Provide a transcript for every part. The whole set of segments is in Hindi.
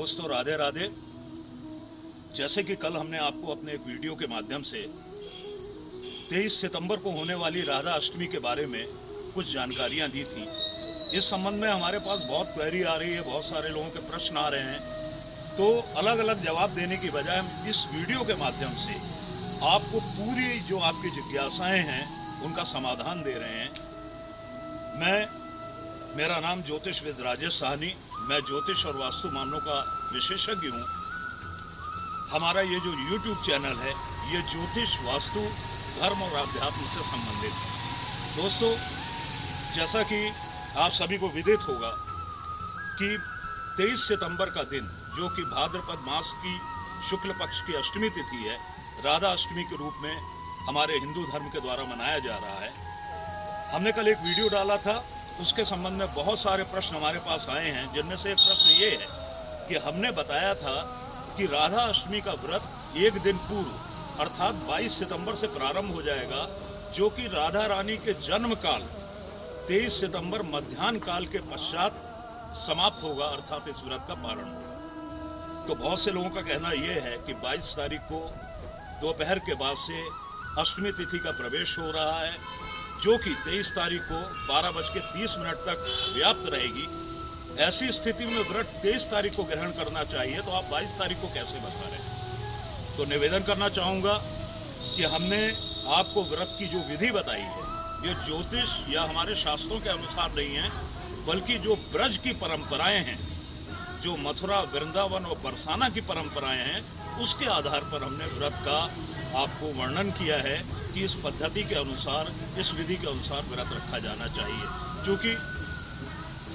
दोस्तों राधे राधे। जैसे कि कल हमने आपको अपने एक वीडियो के माध्यम से 23 सितंबर को होने वाली राधा अष्टमी के बारे में कुछ जानकारियां दी थी। इस संबंध में हमारे पास बहुत क्वेरी आ रही है, बहुत सारे लोगों के प्रश्न आ रहे हैं, तो अलग अलग जवाब देने की बजाय हम इस वीडियो के माध्यम से आपको पूरी जो आपकी जिज्ञासाएं हैं उनका समाधान दे रहे हैं। मेरा नाम ज्योतिषविद राजेश साहनी, मैं ज्योतिष और वास्तु मामलों का विशेषज्ञ हूँ। हमारा ये जो YouTube चैनल है ये ज्योतिष, वास्तु, धर्म और अध्यात्म से संबंधित है। दोस्तों, जैसा कि आप सभी को विदित होगा कि 23 सितंबर का दिन, जो कि भाद्रपद मास की शुक्ल पक्ष की अष्टमी तिथि है, राधा अष्टमी के रूप में हमारे हिंदू धर्म के द्वारा मनाया जा रहा है। हमने कल एक वीडियो डाला था, उसके संबंध में बहुत सारे प्रश्न हमारे पास आए हैं, जिनमें से एक प्रश्न ये है कि हमने बताया था कि राधा अष्टमी का व्रत एक दिन पूर्व अर्थात 22 सितंबर से प्रारंभ हो जाएगा, जो कि राधा रानी के जन्म काल 23 सितंबर मध्याह्न काल के पश्चात समाप्त होगा, अर्थात इस व्रत का पारण होगा। तो बहुत से लोगों का कहना यह है कि 22 तारीख को दोपहर के बाद से अष्टमी तिथि का प्रवेश हो रहा है, जो कि 23 तारीख को 12:30 तक व्याप्त रहेगी। ऐसी स्थिति में व्रत 23 तारीख को ग्रहण करना चाहिए, तो आप 22 तारीख को कैसे बता रहे हैं? तो निवेदन करना चाहूंगा कि हमने आपको व्रत की जो विधि बताई है, ये ज्योतिष या हमारे शास्त्रों के अनुसार नहीं है, बल्कि जो ब्रज की परंपराएं हैं, जो मथुरा, वृंदावन और बरसाना की परंपराएं हैं, उसके आधार पर हमने व्रत का आपको वर्णन किया है कि इस पद्धति के अनुसार, इस विधि के अनुसार व्रत रखा जाना चाहिए। क्योंकि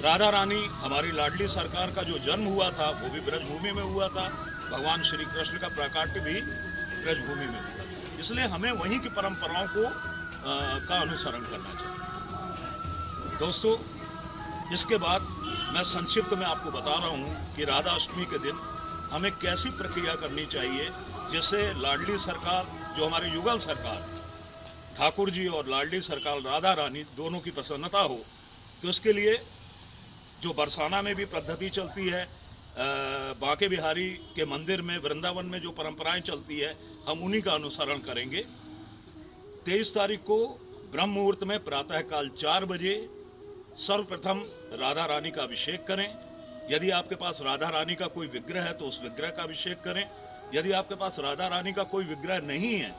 राधा रानी, हमारी लाडली सरकार का जो जन्म हुआ था वो भी ब्रजभूमि में हुआ था, भगवान श्री कृष्ण का प्राकट्य भी ब्रजभूमि में हुआ था, इसलिए हमें वहीं की परंपराओं को का अनुसरण करना चाहिए। दोस्तों, इसके बाद मैं संक्षिप्त में आपको बता रहा हूँ कि राधा अष्टमी के दिन हमें कैसी प्रक्रिया करनी चाहिए, जिससे लाडली सरकार, जो हमारे युगल सरकार ठाकुर जी और लाडली सरकार राधा रानी दोनों की प्रसन्नता हो। तो इसके लिए जो बरसाना में भी पद्धति चलती है, बांके बिहारी के मंदिर में, वृंदावन में जो परंपराएं चलती है, हम उन्हीं का अनुसरण करेंगे। 23 तारीख को ब्रह्म मुहूर्त में प्रातःकाल 4 बजे सर्वप्रथम राधा रानी का अभिषेक करें। यदि आपके पास राधा रानी का कोई विग्रह है तो उस विग्रह का अभिषेक करें। यदि आपके पास राधा रानी का कोई विग्रह नहीं है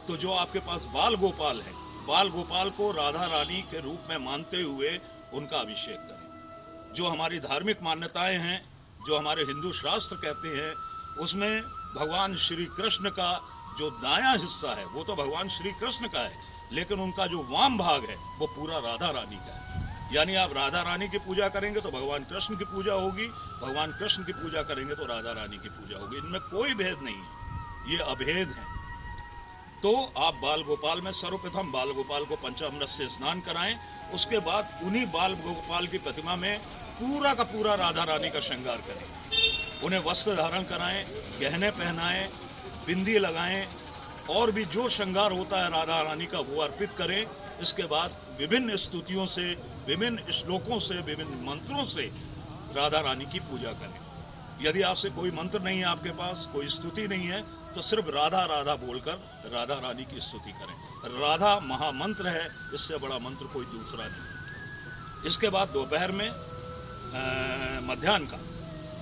तो जो आपके पास बाल गोपाल है, बाल गोपाल को राधा रानी के रूप में मानते हुए उनका अभिषेक करें। जो हमारी धार्मिक मान्यताएं हैं, जो हमारे हिंदू शास्त्र कहते हैं, उसमें भगवान श्री कृष्ण का जो दायां हिस्सा है वो तो भगवान श्री कृष्ण का है, लेकिन उनका जो वाम भाग है वो पूरा राधा रानी का है। यानी आप राधा रानी की पूजा करेंगे तो भगवान कृष्ण की पूजा होगी, भगवान कृष्ण की पूजा करेंगे तो राधा रानी की पूजा होगी। इनमें कोई भेद नहीं है, ये अभेद है। तो आप बाल गोपाल में सर्वप्रथम बाल गोपाल को पंचामृत से स्नान कराएं। उसके बाद उन्हीं बाल गोपाल की प्रतिमा में पूरा का पूरा राधा रानी का श्रृंगार करें। उन्हें वस्त्र धारण कराएं, गहने पहनाएं, बिंदी लगाएं, और भी जो श्रृंगार होता है राधा रानी का वो अर्पित करें। इसके बाद विभिन्न स्तुतियों से, विभिन्न श्लोकों से, विभिन्न मंत्रों से राधा रानी की पूजा करें। यदि आपसे कोई मंत्र नहीं है, आपके पास कोई स्तुति नहीं है, तो सिर्फ राधा राधा बोलकर राधा रानी की स्तुति करें। राधा महामंत्र है, इससे बड़ा मंत्र कोई दूसरा नहीं। इसके बाद दोपहर में मध्याह्न का,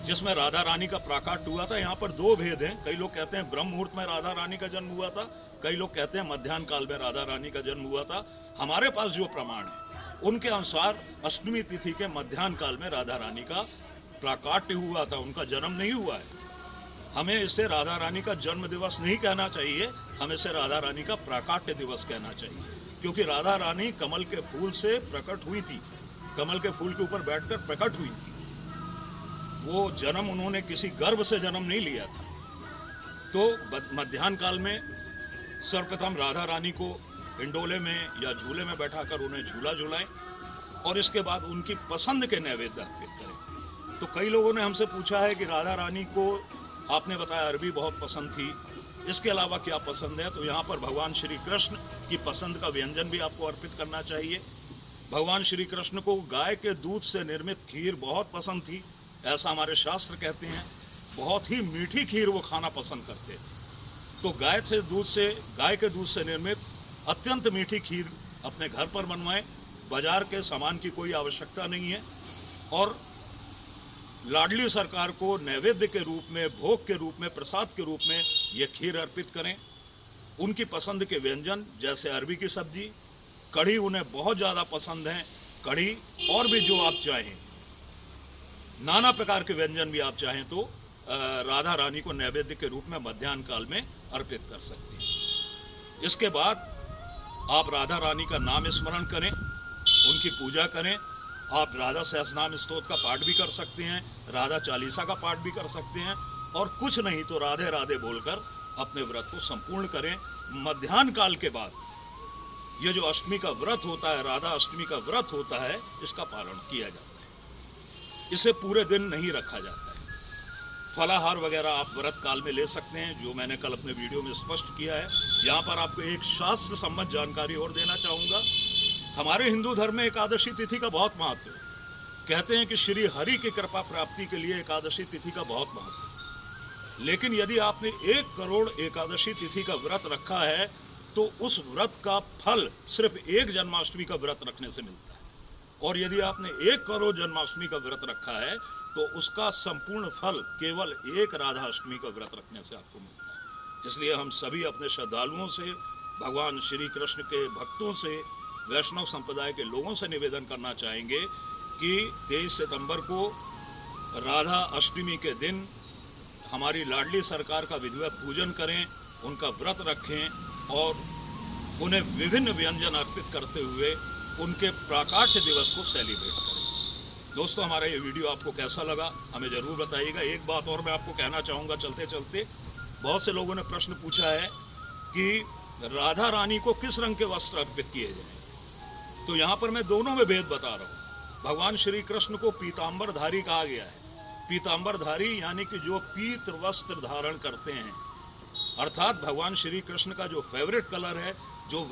जिसमें राधा रानी का प्राकट्य हुआ था। यहाँ पर दो भेद हैं। कई लोग कहते हैं ब्रह्म मुहूर्त में राधा रानी का जन्म हुआ था, कई लोग कहते हैं मध्याह्न काल में राधा रानी का जन्म हुआ था। हमारे पास जो प्रमाण है उनके अनुसार अष्टमी तिथि के मध्याह्न काल में राधा रानी का प्राकट्य हुआ था, उनका जन्म नहीं हुआ है। हमें इसे राधा रानी का जन्म दिवस नहीं कहना चाहिए, हमें इसे राधा रानी का प्राकट्य दिवस कहना चाहिए, क्योंकि राधा रानी कमल के फूल से प्रकट हुई थी, कमल के फूल के ऊपर बैठकर प्रकट हुई थी। वो जन्म उन्होंने किसी गर्भ से जन्म नहीं लिया था। तो मध्याह्न काल में सर्वप्रथम राधा रानी को हिंडोले में या झूले में बैठाकर उन्हें झूला झुलाएं, और इसके बाद उनकी पसंद के नैवेद्य अर्पित करें। तो कई लोगों ने हमसे पूछा है कि राधा रानी को आपने बताया अरबी बहुत पसंद थी, इसके अलावा क्या पसंद है? तो यहाँ पर भगवान श्री कृष्ण की पसंद का व्यंजन भी आपको अर्पित करना चाहिए। भगवान श्री कृष्ण को गाय के दूध से निर्मित खीर बहुत पसंद थी, ऐसा हमारे शास्त्र कहते हैं। बहुत ही मीठी खीर वो खाना पसंद करते थे। तो गाय के दूध से निर्मित अत्यंत मीठी खीर अपने घर पर बनवाएं। बाजार के सामान की कोई आवश्यकता नहीं है। और लाडली सरकार को नैवेद्य के रूप में, भोग के रूप में, प्रसाद के रूप में ये खीर अर्पित करें। उनकी पसंद के व्यंजन जैसे अरबी की सब्जी, कढ़ी उन्हें बहुत ज़्यादा पसंद है। कढ़ी और भी जो आप चाहें, नाना प्रकार के व्यंजन भी आप चाहें तो राधा रानी को नैवेद्य के रूप में मध्याह्न काल में अर्पित कर सकते हैं। इसके बाद आप राधा रानी का नाम स्मरण करें, उनकी पूजा करें। आप राधा सहस्रनाम स्तोत्र का पाठ भी कर सकते हैं, राधा चालीसा का पाठ भी कर सकते हैं, और कुछ नहीं तो राधे राधे बोलकर अपने व्रत को संपूर्ण करें। मध्याह्न काल के बाद ये जो अष्टमी का व्रत होता है, राधा अष्टमी का व्रत होता है, इसका पालन किया जाता है। इसे पूरे दिन नहीं रखा जाता है। फलाहार वगैरह आप व्रत काल में ले सकते हैं, जो मैंने कल अपने वीडियो में स्पष्ट किया है। यहाँ पर आपको एक शास्त्र सम्मत जानकारी और देना चाहूँगा। हमारे हिंदू धर्म में एकादशी तिथि का बहुत महत्व है। कहते हैं कि श्री हरि की कृपा प्राप्ति के लिए एकादशी तिथि का बहुत महत्व है। लेकिन यदि आपने 1 करोड़ एकादशी तिथि का व्रत रखा है तो उस व्रत का फल सिर्फ एक जन्माष्टमी का व्रत रखने से मिलता है। और यदि आपने 1 करोड़ जन्माष्टमी का व्रत रखा है तो उसका संपूर्ण फल केवल एक राधा अष्टमी का व्रत रखने से आपको मिलता है। इसलिए हम सभी अपने श्रद्धालुओं से, भगवान श्री कृष्ण के भक्तों से, वैष्णव संप्रदाय के लोगों से निवेदन करना चाहेंगे कि 23 सितंबर को राधा अष्टमी के दिन हमारी लाडली सरकार का विधिवत पूजन करें, उनका व्रत रखें और उन्हें विभिन्न व्यंजन अर्पित करते हुए उनके प्राकाट्य दिवस को सेलिब्रेट करें। दोस्तों, हमारा ये वीडियो आपको कैसा लगा हमें ज़रूर बताइएगा। एक बात और मैं आपको कहना चाहूँगा चलते चलते, बहुत से लोगों ने प्रश्न पूछा है कि राधा रानी को किस रंग के वस्त्र अर्पित किए जाएं। तो यहाँ पर मैं दोनों में भेद बता रहा हूँ। भगवान श्री कृष्ण को पीताम्बरधारी कहा गया है। पीताम्बरधारी यानी कि जो पीत वस्त्र धारण करते हैं, अर्थात भगवान श्री कृष्ण का जो फेवरेट कलर है, जो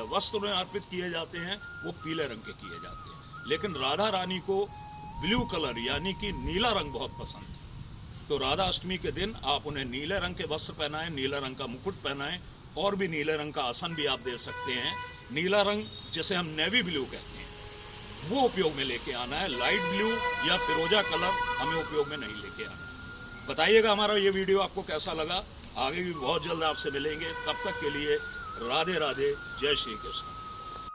वस्त्र में अर्पित किए जाते हैं, वो पीले रंग के किए जाते हैं। लेकिन राधा रानी को ब्लू कलर यानी कि नीला रंग बहुत पसंद है। तो राधा अष्टमी के दिन आप उन्हें नीले रंग के वस्त्र पहनाएं, नीला रंग का मुकुट पहनाएं, और भी नीले रंग का आसन भी आप दे सकते हैं। नीला रंग जिसे हम नेवी ब्लू कहते हैं, वो उपयोग में लेके आना है। लाइट ब्लू या फिरोजा कलर हमें उपयोग में नहीं लेके आना है। बताइएगा हमारा ये वीडियो आपको कैसा लगा। आगे भी बहुत जल्द आपसे मिलेंगे। तब तक के लिए राधे राधे, जय श्री कृष्ण।